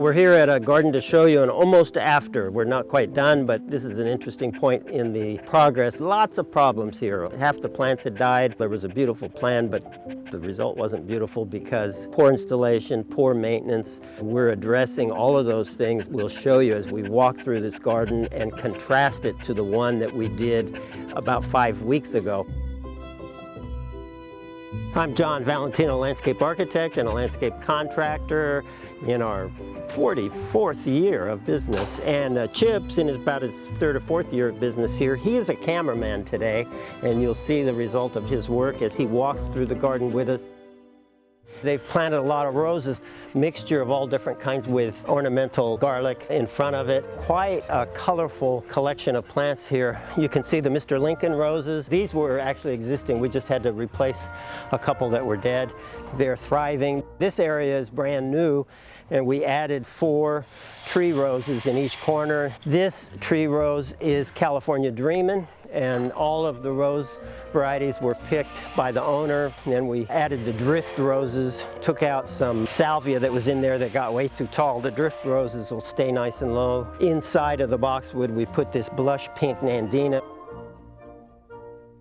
We're here at a garden to show you an almost after. We're not quite done, but this is an interesting point in the progress. Lots of problems here. Half the plants had died. There was a beautiful plan, but the result wasn't beautiful because poor installation, poor maintenance. We're addressing all of those things. We'll show you as we walk through this garden and contrast it to the one that we did about 5 weeks ago. I'm John Valentino, landscape architect and a landscape contractor in our 44th year of business. And Chip's in about his 3rd or 4th year of business here. He is a cameraman today, and you'll see the result of his work as he walks through the garden with us. They've planted a lot of roses, mixture of all different kinds with ornamental garlic in front of it. Quite a colorful collection of plants here. You can see the Mr. Lincoln roses. These were actually existing. We just had to replace a couple that were dead. They're thriving. This area is brand new, and we added 4 tree roses in each corner. This tree rose is California Dreamin', and all of the rose varieties were picked by the owner. And then we added the drift roses, took out some salvia that was in there that got way too tall. The drift roses will stay nice and low. Inside of the boxwood, we put this blush pink Nandina.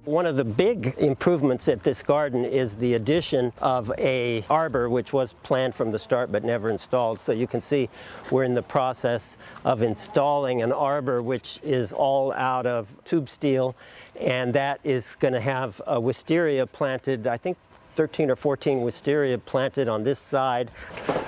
One of the big improvements at this garden is the addition of a arbor, which was planned from the start but never installed. So you can see we're in the process of installing an arbor, which is all out of tube steel, and that is going to have a wisteria planted, I think 13 or 14 wisteria planted on this side.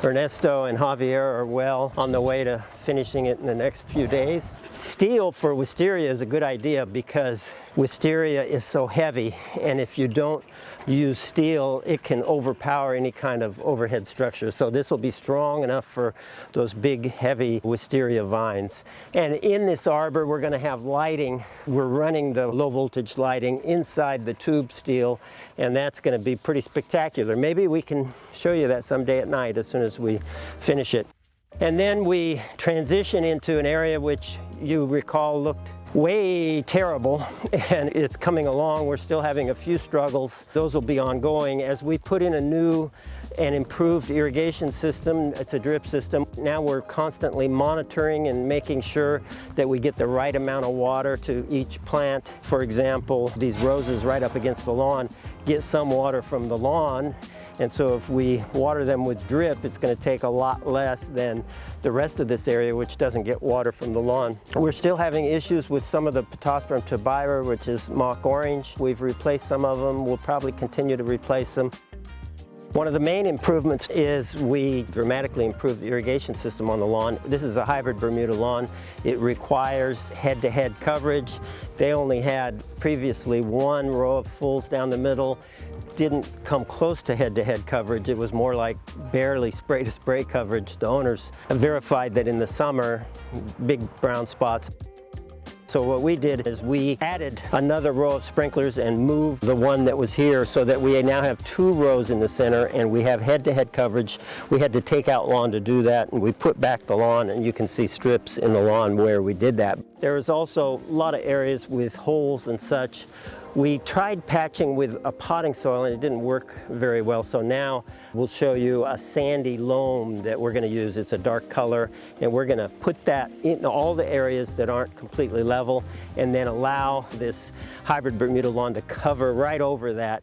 Ernesto and Javier are well on the way to finishing it in the next few days. Steel for wisteria is a good idea because wisteria is so heavy, and if you don't use steel, it can overpower any kind of overhead structure. So this will be strong enough for those big, heavy wisteria vines. And in this arbor, we're going to have lighting. We're running the low voltage lighting inside the tube steel, and that's going to be pretty spectacular. Maybe we can show you that someday at night as soon as we finish it. And then we transition into an area which you recall looked way terrible, and it's coming along. We're still having a few struggles. Those will be ongoing as we put in a new and improved irrigation system. It's a drip system. Now we're constantly monitoring and making sure that we get the right amount of water to each plant. For example, these roses right up against the lawn get some water from the lawn, and so if we water them with drip, it's going to take a lot less than the rest of this area, which doesn't get water from the lawn. We're still having issues with some of the Pittosporum tubifer, which is mock orange. We've replaced some of them. We'll probably continue to replace them. One of the main improvements is we dramatically improved the irrigation system on the lawn. This is a hybrid Bermuda lawn. It requires head-to-head coverage. They only had previously 1 row of fulls down the middle. Didn't come close to head-to-head coverage. It was more like barely spray-to-spray coverage. The owners have verified that in the summer, big brown spots. So what we did is we added another row of sprinklers and moved the one that was here so that we now have 2 rows in the center, and we have head-to-head coverage. We had to take out lawn to do that, and we put back the lawn, and you can see strips in the lawn where we did that. There was also a lot of areas with holes and such. We tried patching with a potting soil, and it didn't work very well. So now we'll show you a sandy loam that we're going to use. It's a dark color, and we're going to put that in all the areas that aren't completely level, and then allow this hybrid Bermuda lawn to cover right over that.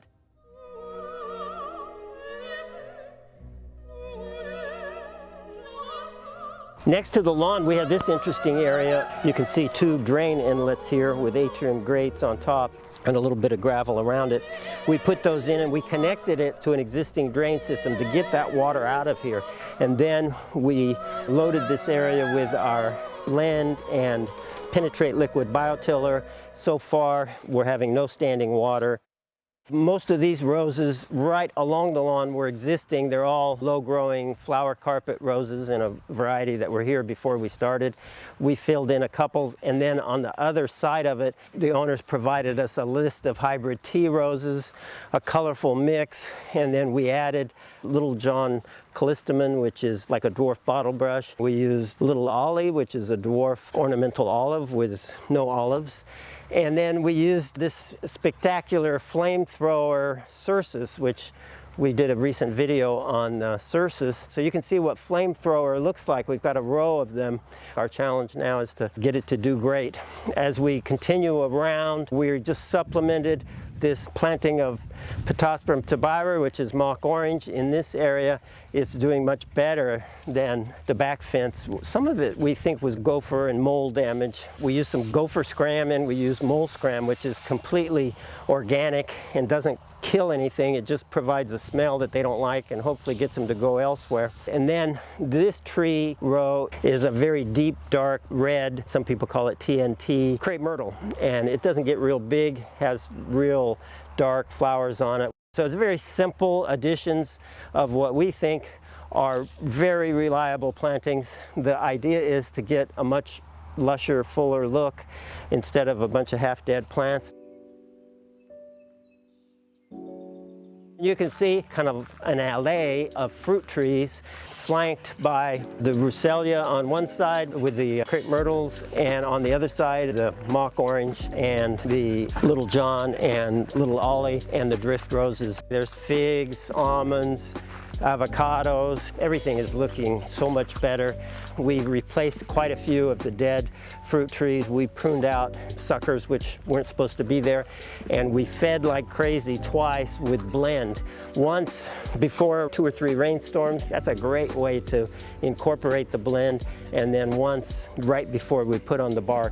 Next to the lawn, we have this interesting area. You can see 2 drain inlets here with atrium grates on top and a little bit of gravel around it. We put those in, and we connected it to an existing drain system to get that water out of here. And then we loaded this area with our blend and penetrate liquid biotiller. So far, we're having no standing water. Most of these roses right along the lawn were existing. They're all low-growing flower carpet roses in a variety that were here before we started. We filled in a couple, and then on the other side of it, the owners provided us a list of hybrid tea roses, a colorful mix, and then we added Little John callistemon, which is like a dwarf bottle brush. We used Little Ollie, which is a dwarf ornamental olive with no olives. And then we used this spectacular flamethrower Cercis, which We did a recent video on cerces, so you can see what flamethrower looks like. We've got a row of them. Our challenge now is to get it to do great. As we continue around, we just supplemented this planting of Pittosporum tubaira, which is mock orange. In this area, it's doing much better than the back fence. Some of it we think was gopher and mold damage. We used some gopher scram and we used mold scram, which is completely organic and doesn't kill anything. It just provides a smell that they don't like and hopefully gets them to go elsewhere. And then this tree row is a very deep dark red, some people call it TNT, crepe myrtle, and it doesn't get real big, has real dark flowers on it. So it's very simple additions of what we think are very reliable plantings. The idea is to get a much lusher, fuller look instead of a bunch of half-dead plants. You can see kind of an alley of fruit trees flanked by the Rucellia on one side with the crepe myrtles, and on the other side the mock orange and the little John and little Ollie and the drift roses. There's figs, almonds, avocados. Everything is looking so much better. We replaced quite a few of the dead fruit trees. We pruned out suckers which weren't supposed to be there, and we fed like crazy twice with blend. Once before 2 or 3 rainstorms. That's a great way to incorporate the blend, and then once right before we put on the bark.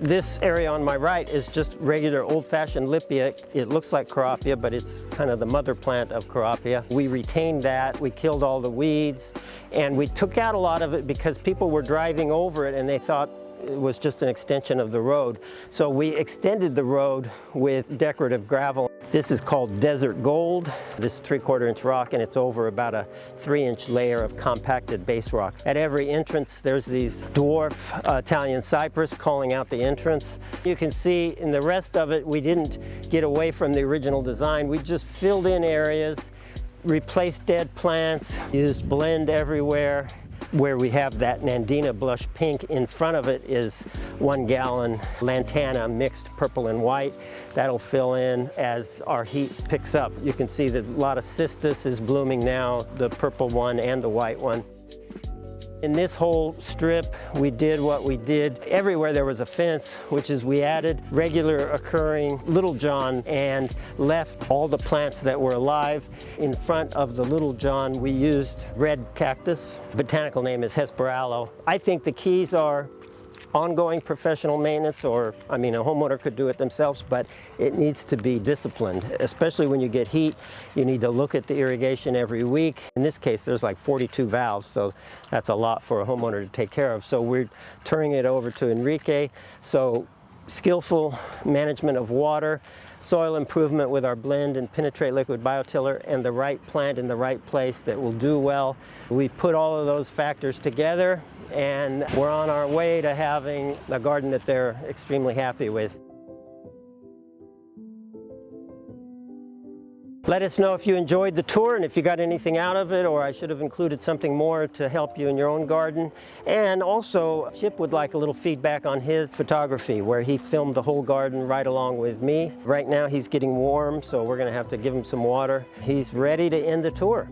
This area on my right is just regular old-fashioned Lippia. It looks like Coropia, but it's kind of the mother plant of Coropia. We retained that, we killed all the weeds, and we took out a lot of it because people were driving over it and they thought it was just an extension of the road. So we extended the road with decorative gravel. This is called Desert Gold. This is 3/4 inch rock, and it's over about a 3-inch layer of compacted base rock. At every entrance there's these dwarf Italian cypress calling out the entrance. You can see in the rest of it we didn't get away from the original design. We just filled in areas, replaced dead plants, used blend everywhere. Where we have that Nandina blush pink, in front of it is 1 gallon lantana mixed purple and white. That'll fill in as our heat picks up. You can see that a lot of cistus is blooming now, the purple one and the white one. In this whole strip, we did what we did everywhere there was a fence, which is we added regular occurring Little John and left all the plants that were alive. In front of the Little John, we used red cactus. Botanical name is Hesperaloe. I think the keys are ongoing professional maintenance, or, I mean, a homeowner could do it themselves, but it needs to be disciplined, especially when you get heat. You need to look at the irrigation every week. In this case, there's like 42 valves, so that's a lot for a homeowner to take care of. So we're turning it over to Enrique. So skillful management of water, soil improvement with our blend and penetrate liquid biotiller, and the right plant in the right place that will do well. We put all of those factors together, and we're on our way to having a garden that they're extremely happy with. Let us know if you enjoyed the tour and if you got anything out of it, or I should have included something more to help you in your own garden. And also, Chip would like a little feedback on his photography, where he filmed the whole garden right along with me. Right now he's getting warm, so we're going to have to give him some water. He's ready to end the tour.